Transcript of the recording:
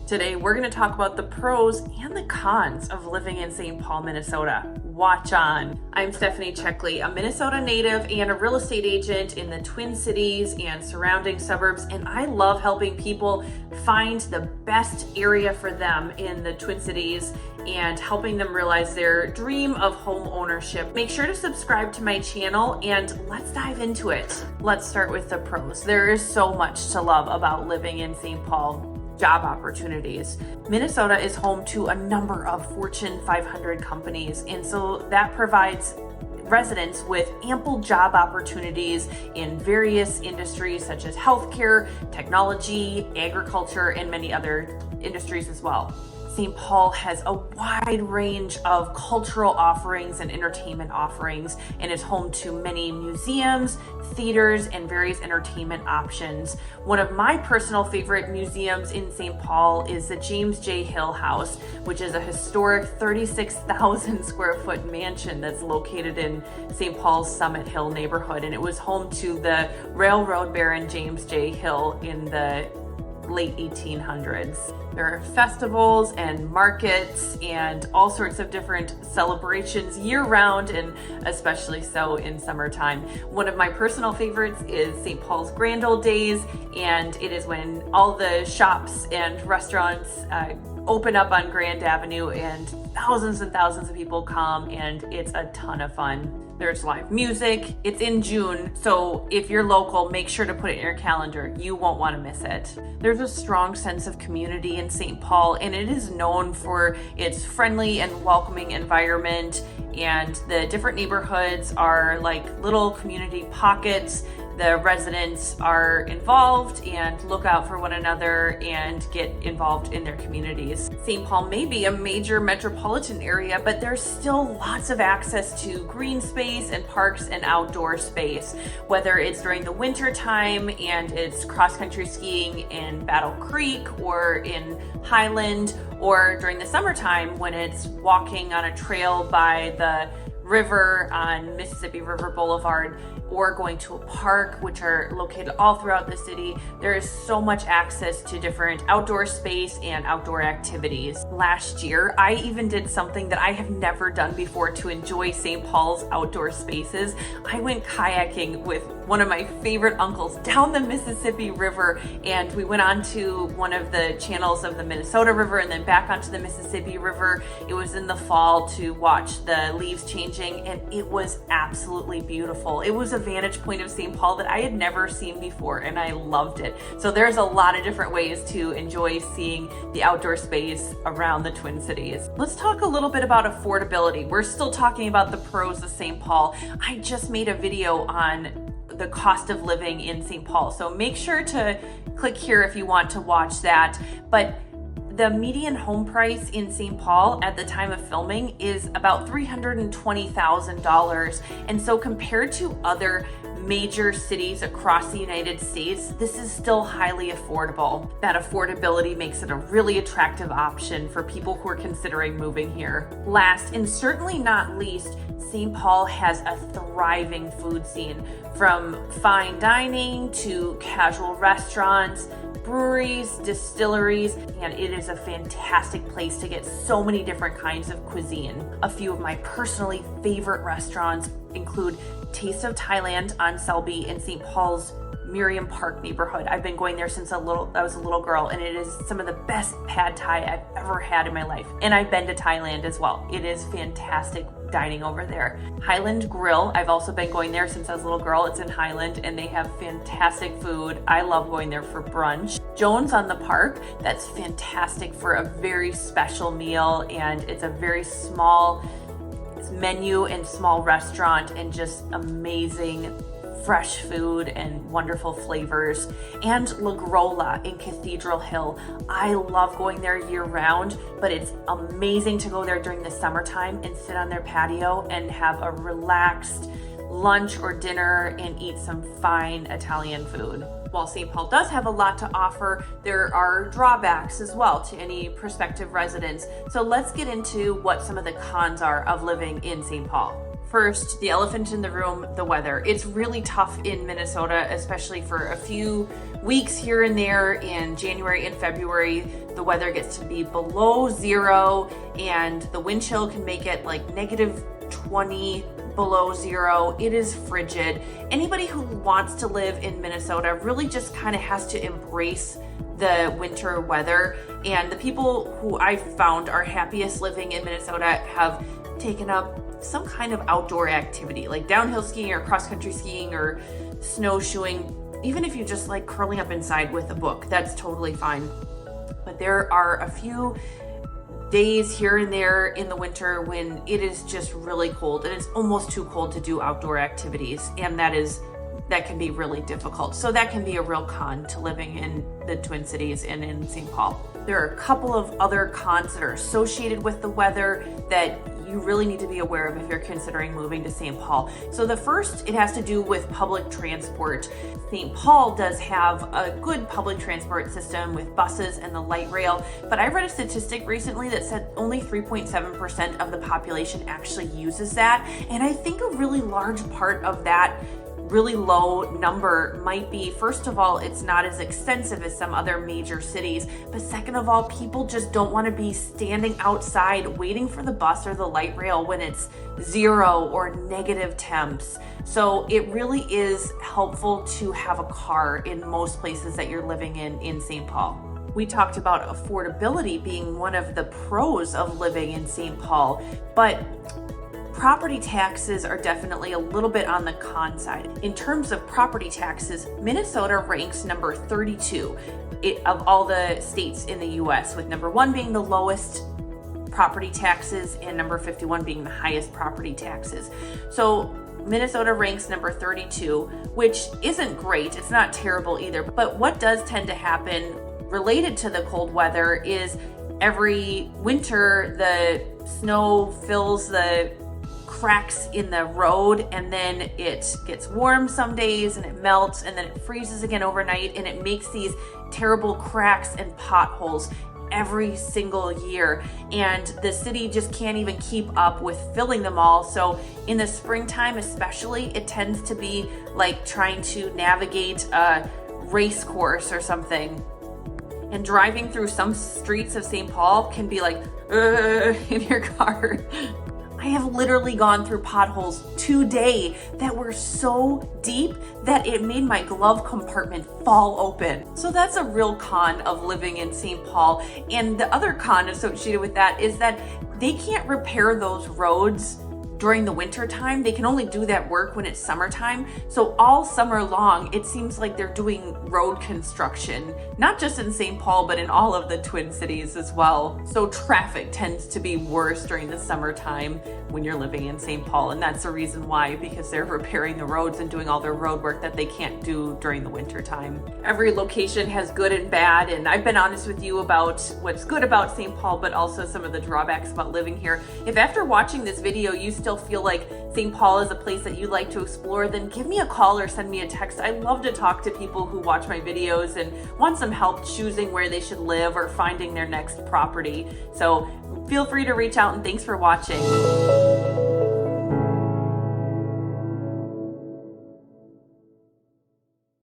Today, we're going to talk about the pros and the cons of living in St. Paul, Minnesota. Watch on. I'm Stephanie Checkley, a Minnesota native and a real estate agent in the Twin Cities and surrounding suburbs, and I love helping people find the best area for them in the Twin Cities and helping them realize their dream of home ownership. Make sure to subscribe to my channel and let's dive into it. Let's start with the pros. There is so much to love about living in St. Paul. Job opportunities. Minnesota is home to a number of Fortune 500 companies, and so that provides residents with ample job opportunities in various industries such as healthcare, technology, agriculture, and many other industries as well. St. Paul has a wide range of cultural offerings and entertainment offerings and is home to many museums, theaters, and various entertainment options. One of my personal favorite museums in St. Paul is the James J. Hill House, which is a historic 36,000 square foot mansion that's located in St. Paul's Summit Hill neighborhood, and it was home to the railroad baron James J. Hill in the late 1800s. There are festivals and markets and all sorts of different celebrations year-round, and especially so in summertime. One of my personal favorites is St. Paul's Grand Old Days, and it is when all the shops and restaurants open up on Grand Avenue and thousands of people come, and it's a ton of fun. There's live music. It's in June, so if you're local, make sure to put it in your calendar. You won't want to miss it. There's a strong sense of community in St. Paul, and it is known for its friendly and welcoming environment, and the different neighborhoods are like little community pockets. The residents are involved and look out for one another and get involved in their communities. St. Paul may be a major metropolitan area, but there's still lots of access to green space and parks and outdoor space, whether it's during the winter time and it's cross-country skiing in Battle Creek or in Highland, or during the summertime when it's walking on a trail by the river on Mississippi River Boulevard, or going to a park, which are located all throughout the city. There is so much access to different outdoor space and outdoor activities. Last year, I even did something that I have never done before to enjoy St. Paul's outdoor spaces. I went kayaking with one of my favorite uncles down the Mississippi River, and we went onto one of the channels of the Minnesota River and then back onto the Mississippi River. It was in the fall to watch the leaves changing, and it was absolutely beautiful. It was a vantage point of St. Paul that I had never seen before, and I loved it. So there's a lot of different ways to enjoy seeing the outdoor space around the Twin Cities. Let's talk a little bit about affordability. We're still talking about the pros of St. Paul. I just made a video on the cost of living in St. Paul, so make sure to click here if you want to watch that. But the median home price in St. Paul at the time of filming is about $320,000. And so compared to other major cities across the United States, this is still highly affordable. That affordability makes it a really attractive option for people who are considering moving here. Last, and certainly not least, St. Paul has a thriving food scene, from fine dining to casual restaurants, breweries, distilleries, and it is a fantastic place to get so many different kinds of cuisine. A few of my personally favorite restaurants include Taste of Thailand on Selby in St. Paul's Miriam Park neighborhood. I've been going there since I was a little girl, and it is some of the best pad thai I've ever had in my life. And I've been to Thailand as well. It is fantastic dining over there. Highland Grill, I've also been going there since I was a little girl. It's in Highland, and they have fantastic food. I love going there for brunch. Jones on the Park, that's fantastic for a very special meal, and it's a very small menu and small restaurant, and just amazing fresh food and wonderful flavors. And La Grolla in Cathedral Hill. I love going there year round, but it's amazing to go there during the summertime and sit on their patio and have a relaxed lunch or dinner and eat some fine Italian food. While St. Paul does have a lot to offer, there are drawbacks as well to any prospective residents. So let's get into what some of the cons are of living in St. Paul. First, the elephant in the room, the weather. It's really tough in Minnesota, especially for a few weeks here and there in January and February, the weather gets to be below 0 and the wind chill can make it like -20 below 0. It is frigid. Anybody who wants to live in Minnesota really just kind of has to embrace the winter weather, and the people who I've found are happiest living in Minnesota have taken up some kind of outdoor activity like downhill skiing or cross-country skiing or snowshoeing. Even if you just like curling up inside with a book, that's totally fine. But there are a few days here and there in the winter when it is just really cold and it's almost too cold to do outdoor activities, and that can be really difficult. So that can be a real con to living in the Twin Cities and in St. Paul. There are a couple of other cons that are associated with the weather that you really need to be aware of if you're considering moving to St. Paul. So the first, it has to do with public transport. St. Paul does have a good public transport system with buses and the light rail, but I read a statistic recently that said only 3.7% of the population actually uses that. And I think a really large part of that really low number might be, first of all, it's not as extensive as some other major cities, but second of all, people just don't want to be standing outside waiting for the bus or the light rail when it's 0 or negative temps. So it really is helpful to have a car in most places that you're living in St. Paul. We talked about affordability being one of the pros of living in St. Paul, but property taxes are definitely a little bit on the con side. In terms of property taxes, Minnesota ranks number 32 of all the states in the US, with number 1 being the lowest property taxes and number 51 being the highest property taxes. So Minnesota ranks number 32, which isn't great. It's not terrible either. But what does tend to happen related to the cold weather is every winter the snow fills the cracks in the road, and then it gets warm some days and it melts, and then it freezes again overnight, and it makes these terrible cracks and potholes every single year, and the city just can't even keep up with filling them all. So in the springtime especially, it tends to be like trying to navigate a race course or something. And driving through some streets of St. Paul can be like in your car. I have literally gone through potholes today that were so deep that it made my glove compartment fall open. So that's a real con of living in St. Paul. And the other con associated with that is that they can't repair those roads during the winter time. They can only do that work when it's summertime. So all summer long, it seems like they're doing road construction, not just in St. Paul, but in all of the Twin Cities as well. So traffic tends to be worse during the summertime when you're living in St. Paul. And that's the reason why, because they're repairing the roads and doing all their road work that they can't do during the winter time. Every location has good and bad. And I've been honest with you about what's good about St. Paul, but also some of the drawbacks about living here. If after watching this video, you still feel like St. Paul is a place that you'd like to explore, then give me a call or send me a text. I love to talk to people who watch my videos and want some help choosing where they should live or finding their next property. So feel free to reach out, and thanks for watching.